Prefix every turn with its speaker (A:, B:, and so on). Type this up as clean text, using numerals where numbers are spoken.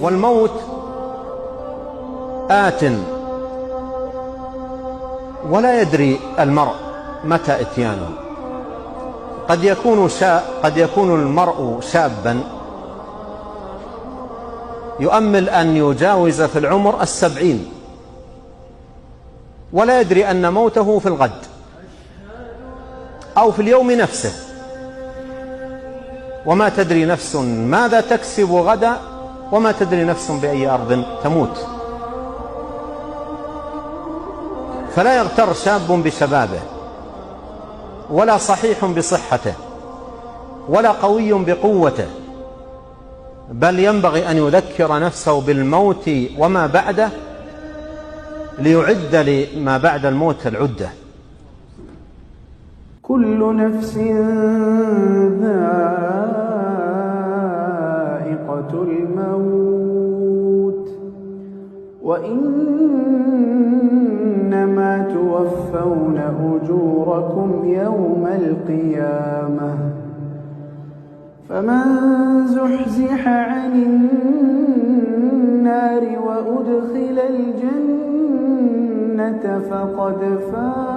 A: والموت آت ولا يدري المرء متى إتيانه. قد يكون المرء شابا يؤمل أن يجاوز في العمر 70 ولا يدري أن موته في الغد أو في اليوم نفسه، وما تدري نفس ماذا تكسب غدا، وما تدري نفس بأي أرض تموت. فلا يغتر شاب بشبابه، ولا صحيح بصحته، ولا قوي بقوته، بل ينبغي أن يذكر نفسه بالموت وما بعده ليعد لما بعد الموت العدة.
B: كل نفس ذائقة الموت وإنما توفون أجوركم يوم القيامة، فمن زحزح عن النار وأدخل الجنة فقد فاز.